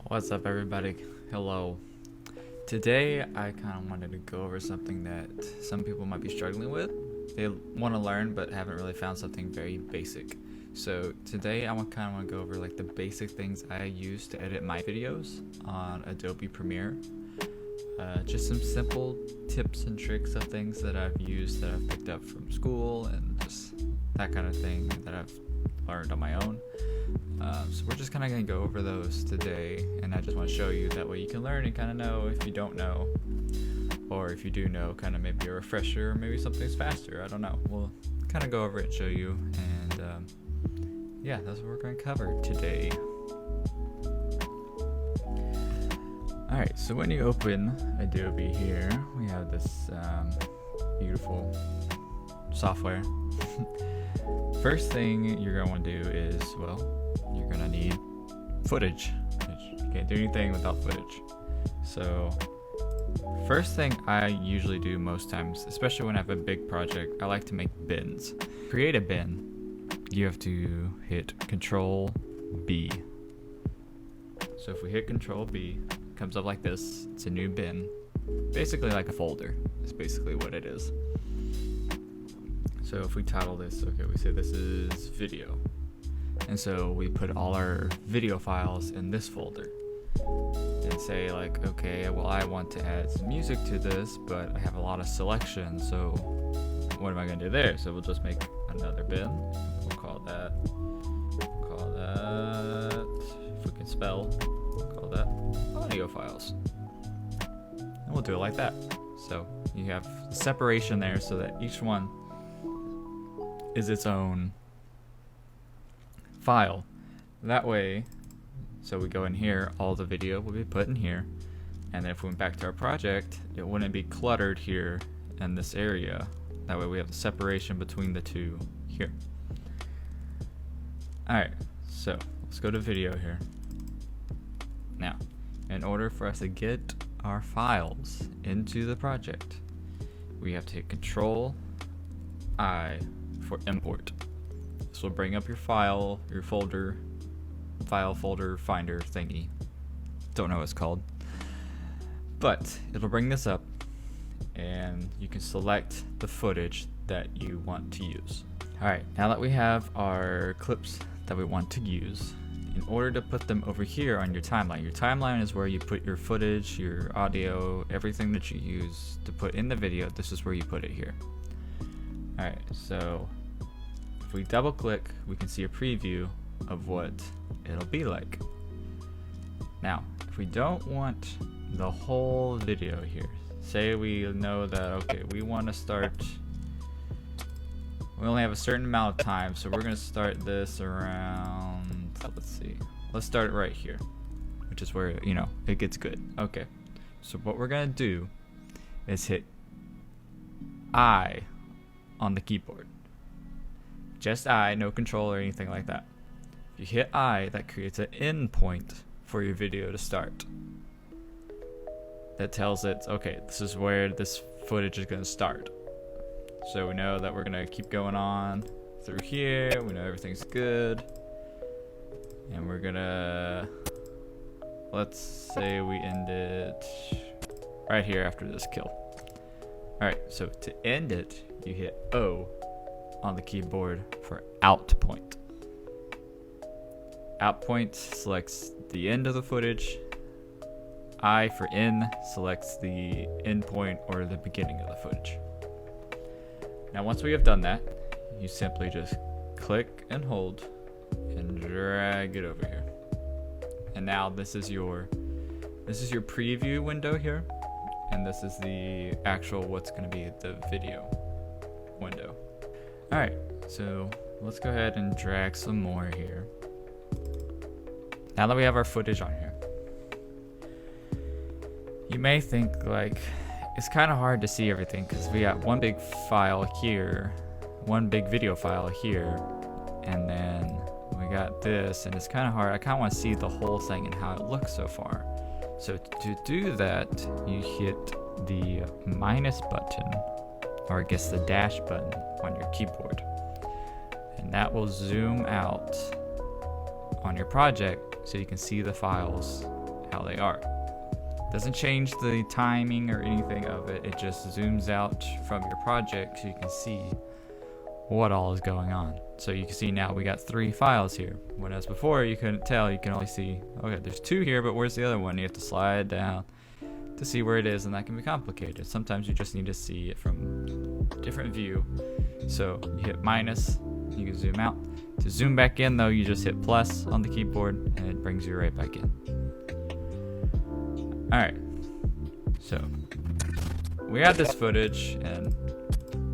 What's up, everybody? Hello. Today I kind of wanted to go over something that some people might be struggling with. They want to learn but haven't really found something very basic. So today I kind of want to go over like the basic things I use to edit my videos on Adobe Premiere. Just some simple tips and tricks of things that I've used that I've picked up from school and just that kind of thing that I've learned on my own. So we're just kind of going to go over those today, and I just want to show you that way you can learn and kind of know if you don't know, or if you do know, kind of maybe a refresher, or maybe something's faster. I don't know. We'll kind of go over it and show you, and yeah, that's what we're going to cover today. Alright, so when you open Adobe here, we have this beautiful software. First thing you're going to want to do is, well, you're going to need footage. You can't do anything without footage. So first thing I usually do most times, especially when I have a big project, I like to make bins. Create a bin, you have to hit Control B. So if we hit Control B, it comes up like this. It's a new bin, basically like a folder. It's basically what it is. So if we title this, okay, we say this is video. And so we put all our video files in this folder and say like, okay, well, I want to add some music to this, but I have a lot of selection. So what am I going to do there? So we'll just make another bin. We'll call that, if we can spell, we'll call that audio files. And we'll do it like that. So you have separation there so that each one is its own file. That way, so we go in here, all the video will be put in here, and then if we went back to our project, it wouldn't be cluttered here in this area. That way we have the separation between the two here. Alright, so let's go to video here. Now, in order for us to get our files into the project, we have to hit Control I for import. This will bring up your file, your folder, file folder finder thingy. Don't know what it's called. But it'll bring this up and you can select the footage that you want to use. Alright, now that we have our clips that we want to use, in order to put them over here on your timeline is where you put your footage, your audio, everything that you use to put in the video. This is where you put it here. Alright, so if we double click, we can see a preview of what it'll be like. Now, if we don't want the whole video here, say we know that, okay, we want to start, we only have a certain amount of time, so we're going to start this around, let's see, let's start it right here, which is where, you know, it gets good. Okay, so what we're going to do is hit I on the keyboard. Just I, no control or anything like that. If you hit I, that creates an end point for your video to start. That tells it, okay, this is where this footage is going to start. So we know that we're going to keep going on through here. We know everything's good. And we're going to, let's say we end it right here after this kill. Alright, so to end it, you hit O on the keyboard for out point. Out point selects the end of the footage. I for in selects the end point or the beginning of the footage. Now once we have done that, you simply just click and hold and drag it over here. And now this is your preview window here, and this is the actual what's going to be the video window. Alright, so let's go ahead and drag some more here. Now that we have our footage on here, you may think like it's kind of hard to see everything because we got one big file here, one big video file here, and then we got this, and it's kind of hard. I kind of want to see the whole thing and how it looks so far. So to do that, you hit the minus button, or I guess the dash button on your keyboard. that will zoom out on your project so you can see the files how they are. Doesn't change the timing or anything of it, it just zooms out from your project so you can see what all is going on. So you can see now we got 3 files here, whereas before you couldn't tell. You can only see, okay, there's 2 here, but where's the other one? You have to slide down to see where it is, and that can be complicated. Sometimes you just need to see it from a different view. So you hit minus, you can zoom out. To zoom back in though, you just hit plus on the keyboard and it brings you right back in. Alright, so we have this footage and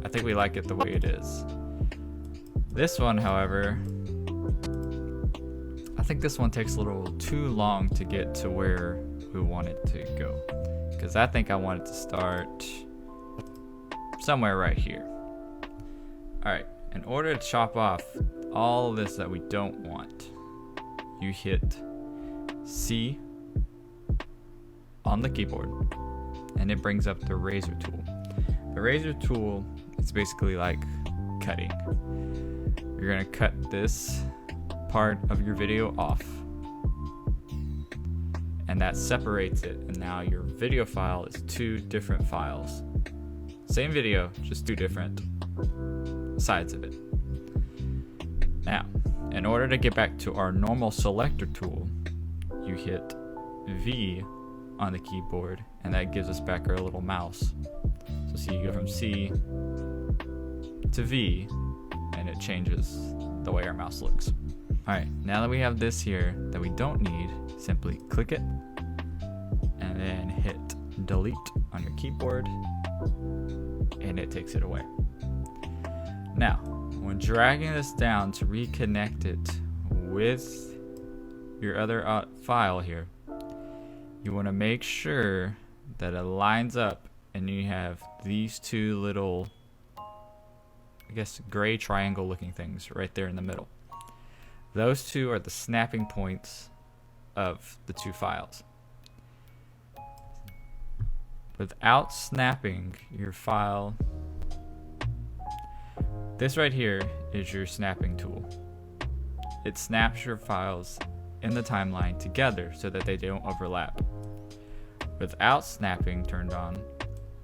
I think we like it the way it is. This one, however, I think this one takes a little too long to get to where we want it to go. Because I think I want it to start somewhere right here. Alright, in order to chop off all this that we don't want, you hit C on the keyboard and it brings up the razor tool. The razor tool is basically like cutting. You're gonna cut this part of your video off and that separates it, and now your video file is 2 different files. Same video, just 2 different sides of it. Now, in order to get back to our normal selector tool, you hit V on the keyboard and that gives us back our little mouse. So see, you go from C to V and it changes the way our mouse looks. Alright, now that we have this here that we don't need, simply click it and then hit delete on your keyboard and it takes it away. Now, when dragging this down to reconnect it with your other file here, you want to make sure that it lines up and you have these 2 little, I guess, gray triangle looking things right there in the middle. Those 2 are the snapping points of the 2 files. Without snapping your file, this right here is your snapping tool. It snaps your files in the timeline together so that they don't overlap. Without snapping turned on,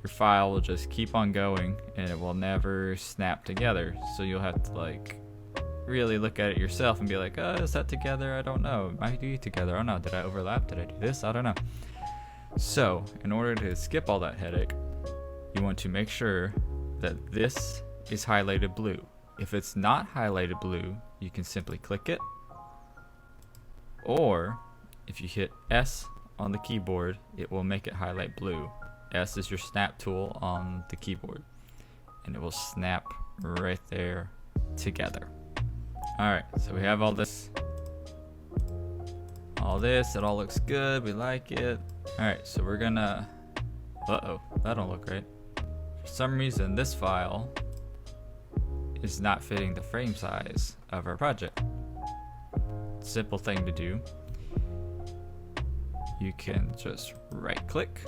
your file will just keep on going and it will never snap together. So you'll have to like really look at it yourself and be like, oh, is that together? I don't know. It might be together. Oh no, did I overlap? Did I do this? I don't know. So in order to skip all that headache, you want to make sure that this is highlighted blue. If it's not highlighted blue, you can simply click it, or if you hit S on the keyboard, it will make it highlight blue. S is your snap tool on the keyboard and it will snap right there together. Alright, so we have all this, it all looks good, we like it. Alright, so we're gonna, uh-oh, that don't look right. For some reason this file is not fitting the frame size of our project. Simple thing to do. You can just right click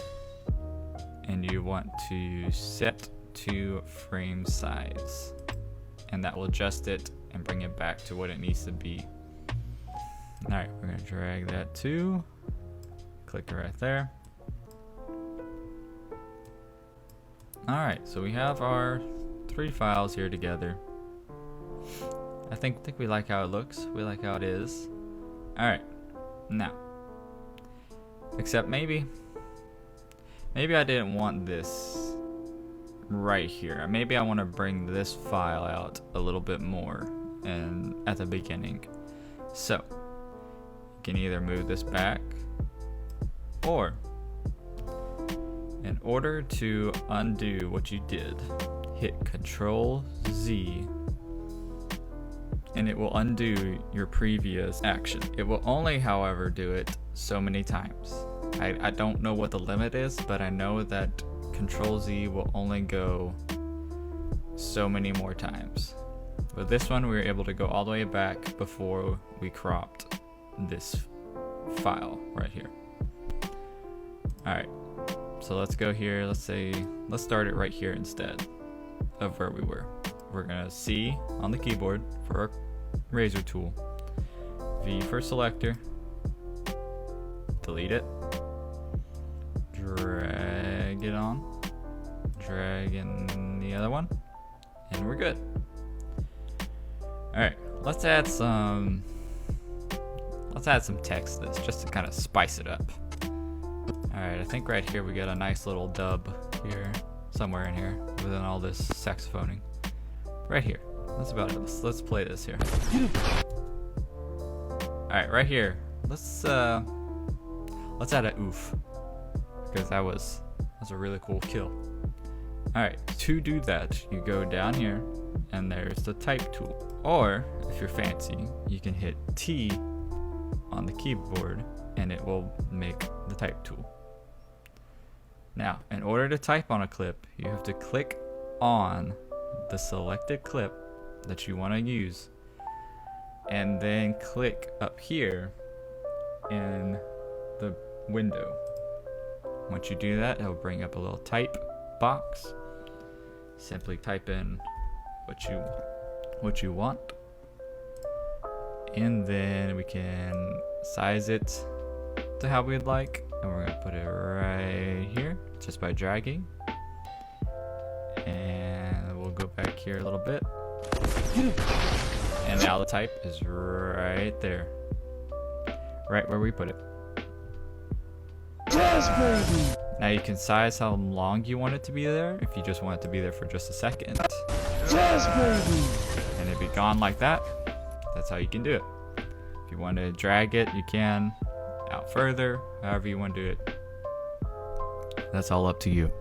and you want to set to frame size and that will adjust it and bring it back to what it needs to be. Alright, we're gonna drag that to, click it right there. Alright, so we have our 3 files here together. I think we like how it looks. We like how it is. Alright, now, except maybe I didn't want this right here. Maybe I want to bring this file out a little bit more and at the beginning. So you can either move this back, or in order to undo what you did, hit Control Z and it will undo your previous action. It will only, however, do it so many times. I don't know what the limit is, but I know that Control Z will only go so many more times. With this one, we were able to go all the way back before we cropped this file right here. Alright, so let's go here. Let's start it right here instead of where we were. we're gonna C on the keyboard for our razor tool, V for selector, delete it, drag it on, drag in the other one, and we're good. Alright, let's add some text to this just to kind of spice it up. Alright, I think right here we got a nice little dub here, somewhere in here, within all this saxophoning. Right here. That's about it. Let's play this here. Alright, right here. Let's add a oof. Because that's a really cool kill. Alright, to do that, you go down here and there's the type tool. Or, if you're fancy, you can hit T on the keyboard and it will make the type tool. Now, in order to type on a clip, you have to click on the selected clip that you want to use and then click up here in the window. Once you do that, it'll bring up a little type box. Simply type in what you want, and then we can size it to how we'd like, and we're gonna put it right here just by dragging, and we'll go back here a little bit, and now the type is right there, right where we put it. Now you can size how long you want it to be there. If you just want it to be there for just a second, and it'd be gone like that, that's how you can do it. If you want to drag it, you can out further, however you want to do it. That's all up to you.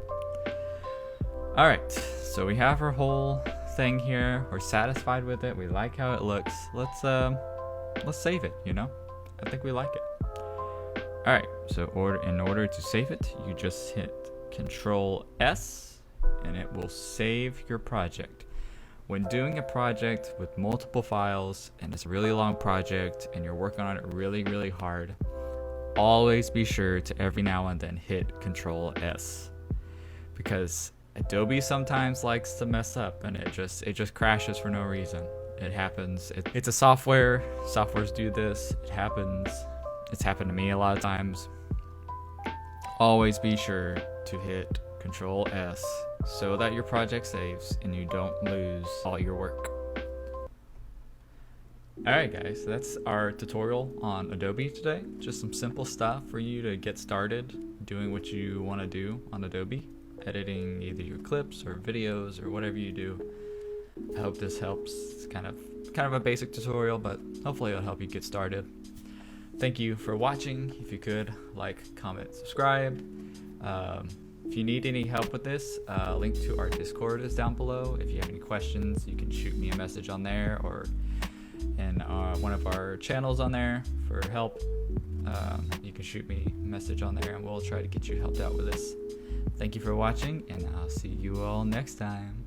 Alright, so we have our whole thing here. We're satisfied with it. We like how it looks. Let's save it, you know? I think we like it. Alright, so in order to save it, you just hit Control S and it will save your project. When doing a project with multiple files and it's a really long project and you're working on it really, really hard, always be sure to every now and then hit Control S, because Adobe sometimes likes to mess up and it just crashes for no reason. It happens. It's a software. Softwares do this. It happens. It's happened to me a lot of times. Always be sure to hit Control S so that your project saves and you don't lose all your work. Alright guys, that's our tutorial on Adobe today. Just some simple stuff for you to get started doing what you want to do on Adobe. Editing either your clips or videos or whatever you do. I hope this helps. It's kind of a basic tutorial, but hopefully it'll help you get started. Thank you for watching. If you could, like, comment, subscribe. If you need any help with this, link to our Discord is down below. If you have any questions, you can shoot me a message on there or in one of our channels on there for help. You can shoot me a message on there and we'll try to get you helped out with this. Thank you for watching, and I'll see you all next time.